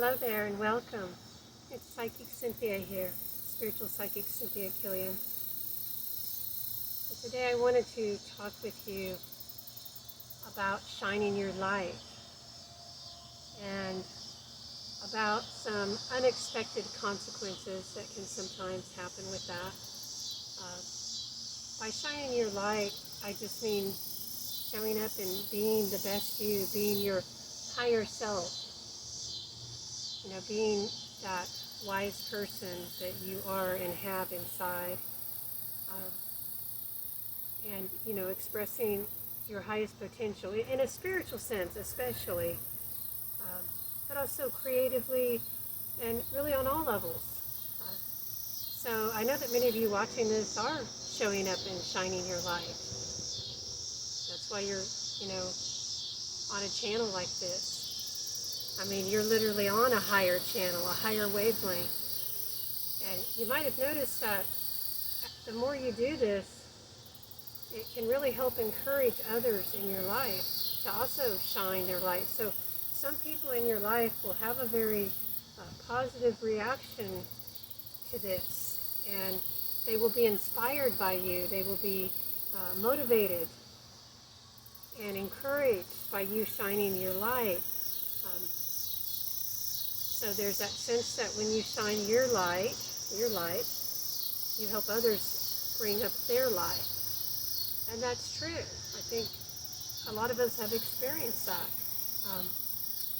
Hello there and welcome. It's Psychic Cynthia here, Spiritual Psychic Cynthia Killian. And today I wanted to talk with you about shining your light and about some unexpected consequences that can sometimes happen with that. By shining your light, I just mean showing up and being the best you, being your higher self. You know, being that wise person that you are and have inside. And, you know, expressing your highest potential in a spiritual sense, especially, but also creatively and really on all levels. So I know that many of you watching this are showing up and shining your light. That's why you're, you know, on a channel like this. I mean, you're literally on a higher channel, a higher wavelength. And you might have noticed that the more you do this, it can really help encourage others in your life to also shine their light. So some people in your life will have a very positive reaction to this. And they will be inspired by you. They will be motivated and encouraged by you shining your light. So there's that sense that when you shine your light, you help others bring up their light. And that's true. I think a lot of us have experienced that.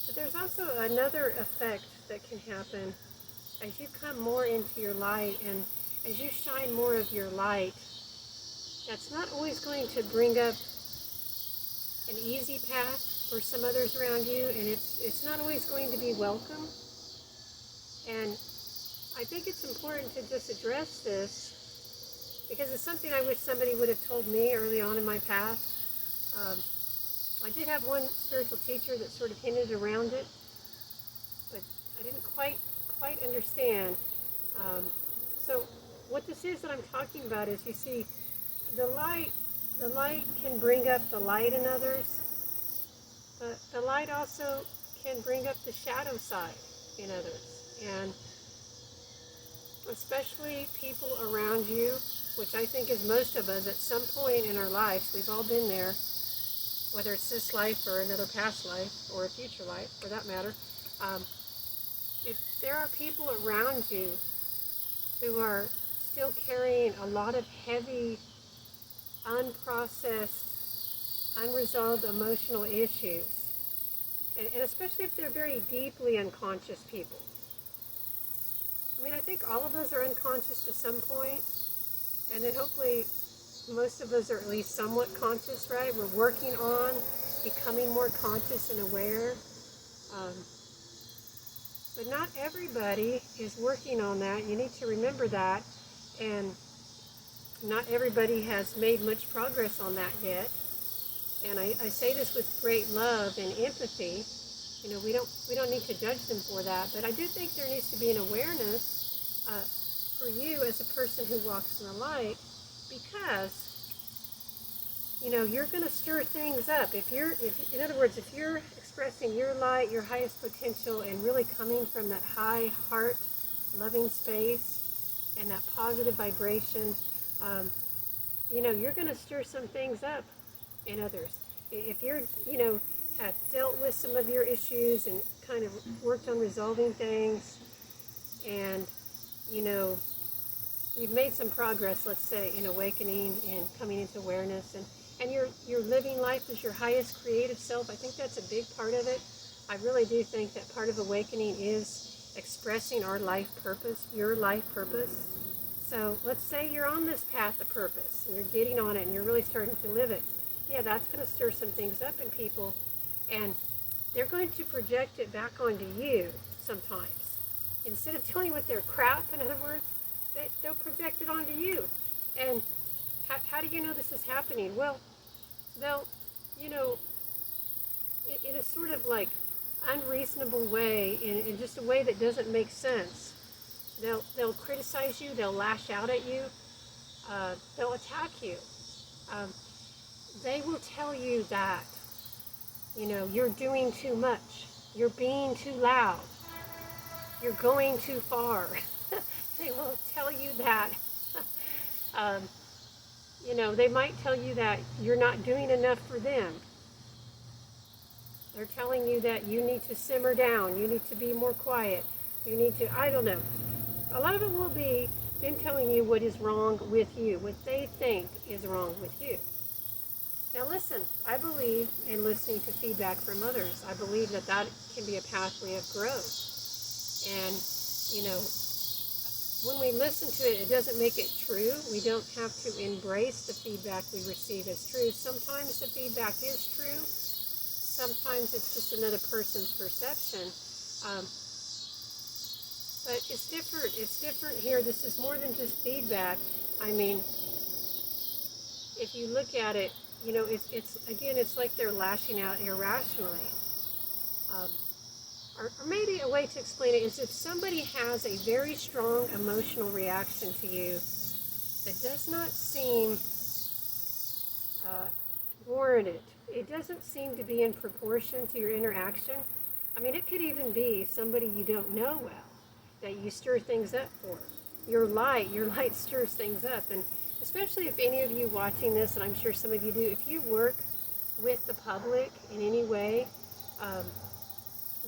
But there's also another effect that can happen as you come more into your light and as you shine more of your light. That's not always going to bring up an easy path for some others around you, and it's not always going to be welcome. And I think it's important to just address this because it's something I wish somebody would have told me early on in my path. I did have one spiritual teacher that sort of hinted around it, but I didn't quite understand. So what this is that I'm talking about is, you see, the light can bring up the light in others, but the light also can bring up the shadow side in others. And especially people around you, which I think is most of us at some point in our lives. We've all been there, whether it's this life or another past life or a future life for that matter. If there are people around you who are still carrying a lot of heavy, unprocessed, unresolved emotional issues, and especially if they're very deeply unconscious people. I mean, I think all of us are unconscious to some point, and then hopefully most of us are at least somewhat conscious, right? We're working on becoming more conscious and aware. But not everybody is working on that. You need to remember that. And not everybody has made much progress on that yet. And I say this with great love and empathy. You know, we don't need to judge them for that, but I do think there needs to be an awareness for you as a person who walks in the light, because you know you're going to stir things up. In other words, if you're expressing your light, your highest potential, and really coming from that high heart, loving space, and that positive vibration, you know, you're going to stir some things up in others. If you're, you know, have dealt with some of your issues and kind of worked on resolving things, and you know you've made some progress, let's say, in awakening and coming into awareness, and you're living life as your highest creative self. I think that's a big part of it. I really do think that part of awakening is expressing our life purpose, your life purpose. So let's say you're on this path of purpose and you're getting on it and you're really starting to live it. Yeah, that's going to stir some things up in people, and they're going to project it back onto you sometimes. Instead of dealing with their crap, in other words, they'll project it onto you. And how do you know this is happening? Well, they'll, you know, in a sort of like unreasonable way, in just a way that doesn't make sense, they'll criticize you, they'll lash out at you, they'll attack you. They will tell you that, you know, you're doing too much, you're being too loud, you're going too far. They will tell you that. um, you know, they might tell you that you're not doing enough for them. They're telling you that you need to simmer down, you need to be more quiet, you need to, I don't know. A lot of it will be them telling you what is wrong with you, what they think is wrong with you. Now listen, I believe in listening to feedback from others. I believe that that can be a pathway of growth. And, you know, when we listen to it, it doesn't make it true. We don't have to embrace the feedback we receive as true. Sometimes the feedback is true. Sometimes it's just another person's perception. But it's different. It's different here. This is more than just feedback. I mean, if you look at it, you know, it's like they're lashing out irrationally. Or maybe a way to explain it is if somebody has a very strong emotional reaction to you that does not seem warranted. It doesn't seem to be in proportion to your interaction. I mean, it could even be somebody you don't know well that you stir things up for. Your light stirs things up. And especially if any of you watching this, and I'm sure some of you do, if you work with the public in any way,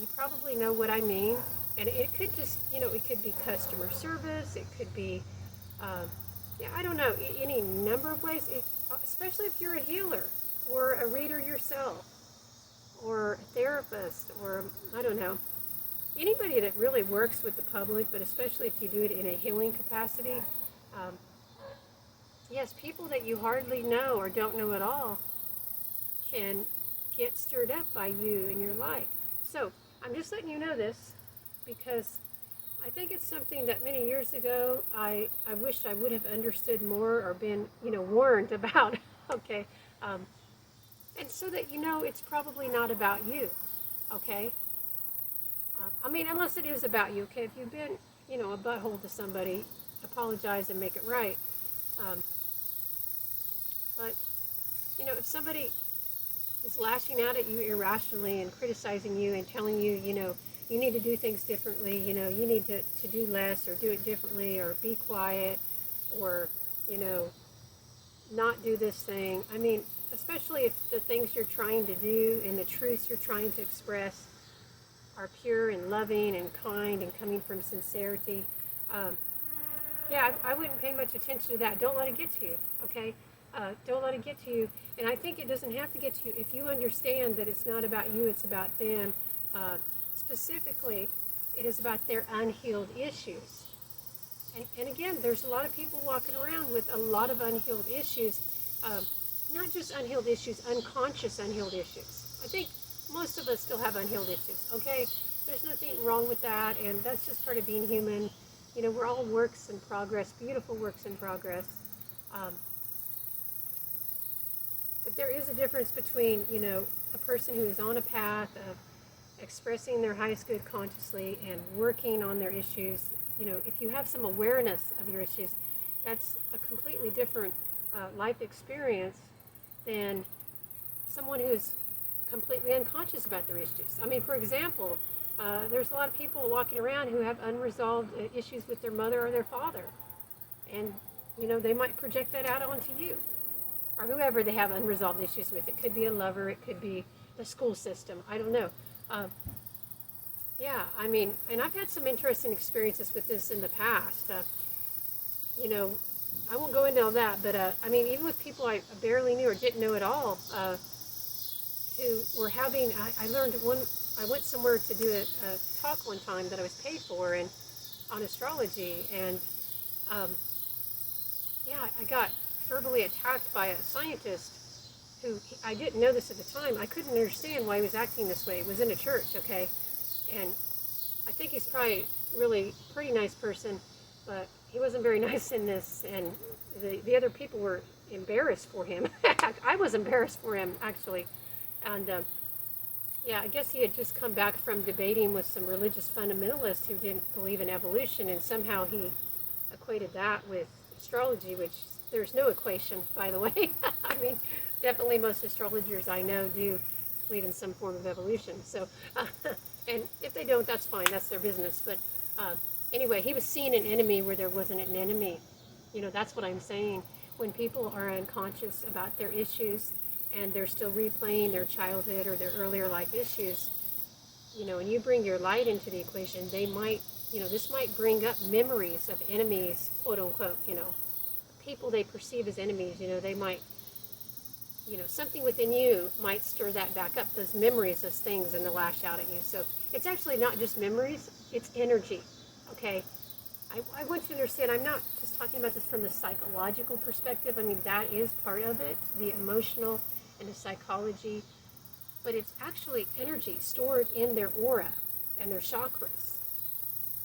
you probably know what I mean. And it could just, you know, it could be customer service, it could be, yeah, I don't know, any number of ways, especially if you're a healer or a reader yourself or a therapist or, I don't know, anybody that really works with the public, but especially if you do it in a healing capacity. Yes, people that you hardly know or don't know at all can get stirred up by you in your life. So I'm just letting you know this because I think it's something that many years ago I wished I would have understood more or been, you know, warned about. Okay, and so that you know it's probably not about you. Okay. I mean, unless it is about you. Okay, if you've been, you know, a butthole to somebody, apologize and make it right. But you know, if somebody is lashing out at you irrationally and criticizing you and telling you, you know, you need to do things differently, you know, you need to do less or do it differently or be quiet or, you know, not do this thing. I mean, especially if the things you're trying to do and the truths you're trying to express are pure and loving and kind and coming from sincerity. Yeah, I wouldn't pay much attention to that. Don't let it get to you, okay? Don't let it get to you. And I think it doesn't have to get to you if you understand that it's not about you, it's about them. Specifically, it is about their unhealed issues. And again, there's a lot of people walking around with a lot of unhealed issues. Not just unhealed issues, unconscious unhealed issues. I think most of us still have unhealed issues, okay? There's nothing wrong with that, and that's just part of being human. You know, we're all works in progress, beautiful works in progress. But there is a difference between, you know, a person who is on a path of expressing their highest good consciously and working on their issues. You know, if you have some awareness of your issues, that's a completely different life experience than someone who's completely unconscious about their issues. I mean, for example, there's a lot of people walking around who have unresolved issues with their mother or their father. And, you know, they might project that out onto you or whoever they have unresolved issues with. It could be a lover, it could be the school system, I don't know. Yeah, I mean, and I've had some interesting experiences with this in the past. You know, I won't go into all that, but I mean, even with people I barely knew or didn't know at all, who were having, I learned I went somewhere to do a talk one time that I was paid for and on astrology, and yeah, I got verbally attacked by a scientist who, I didn't know this at the time. I couldn't understand why he was acting this way. It was in a church, okay? And I think he's probably really pretty nice person, but he wasn't very nice in this, and the other people were embarrassed for him. I was embarrassed for him, actually. And yeah, I guess he had just come back from debating with some religious fundamentalists who didn't believe in evolution, and somehow he equated that with astrology, which there's no equation, by the way. I mean, definitely most astrologers I know do believe in some form of evolution. So, and if they don't, that's fine. That's their business. But Anyway, he was seeing an enemy where there wasn't an enemy. That's what I'm saying. When people are unconscious about their issues and they're still replaying their childhood or their earlier life issues, and you bring your light into the equation, they might, this might bring up memories of enemies, quote unquote, people they perceive as enemies. They might, something within you might stir that back up, those memories, those things, and they'll lash out at you. So it's actually not just memories, it's energy, okay? I want you to understand, I'm not just talking about this from the psychological perspective. I mean, that is part of it, the emotional and the psychology, but it's actually energy stored in their aura and their chakras.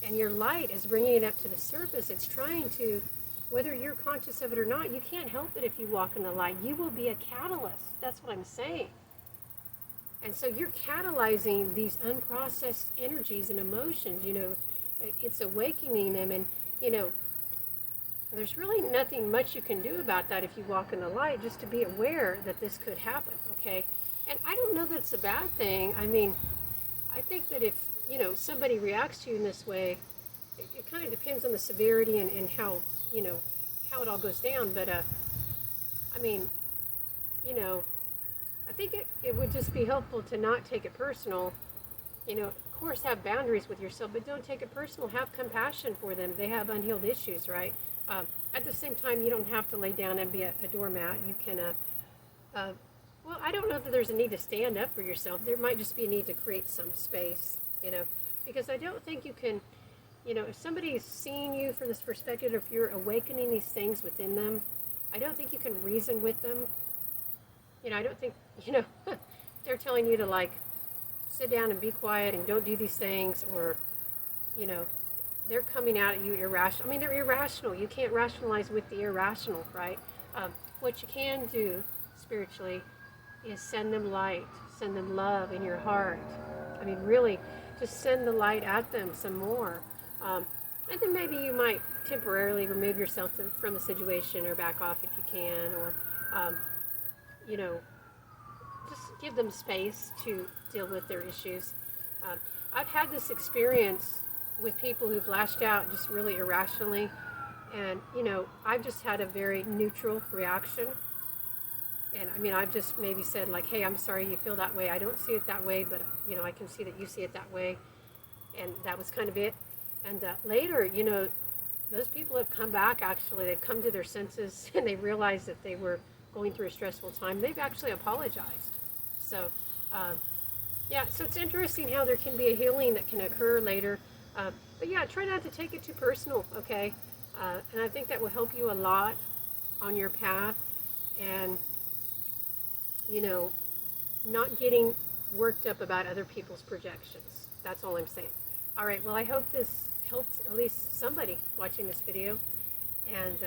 And your light is bringing it up to the surface. It's trying to, whether you're conscious of it or not, you can't help it if you walk in the light. You will be a catalyst. That's what I'm saying. And so you're catalyzing these unprocessed energies and emotions, it's awakening them. And, there's really nothing much you can do about that if you walk in the light, just to be aware that this could happen, okay? And I don't know that it's a bad thing. I mean, I think that if, somebody reacts to you in this way, it kind of depends on the severity and how, how it all goes down. But, I mean, I think it would just be helpful to not take it personal. Of course, have boundaries with yourself, but don't take it personal. Have compassion for them. They have unhealed issues, right? At the same time, you don't have to lay down and be a doormat. You can, well, I don't know that there's a need to stand up for yourself. There might just be a need to create some space, because I don't think you can, if somebody's seeing you from this perspective, if you're awakening these things within them, I don't think you can reason with them. I don't think, they're telling you to, like, sit down and be quiet and don't do these things, or, they're coming out at you irrational. I mean, they're irrational. You can't rationalize with the irrational, right? What you can do spiritually is send them light, send them love in your heart. I mean, really, just send the light at them some more. And then maybe you might temporarily remove yourself from the situation or back off if you can, or, just give them space to deal with their issues. I've had this experience with people who've lashed out just really irrationally, and I've just had a very neutral reaction. And I mean, I've just maybe said, like, hey, I'm sorry you feel that way. I don't see it that way, but I can see that you see it that way. And that was kind of it. And later, those people have come back. Actually, they've come to their senses and they realized that they were going through a stressful time. They've actually apologized. So yeah, so it's interesting how there can be a healing that can occur later. But yeah, try not to take it too personal, okay? And I think that will help you a lot on your path, and, not getting worked up about other people's projections. That's all I'm saying. All right, well, I hope this helped at least somebody watching this video. And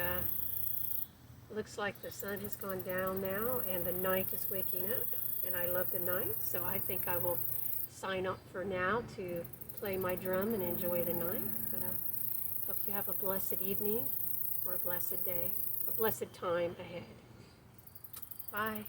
looks like the sun has gone down now and the night is waking up. And I love the night, so I think I will sign up for now to play my drum and enjoy the night. But hope you have a blessed evening or a blessed day, a blessed time ahead. Bye.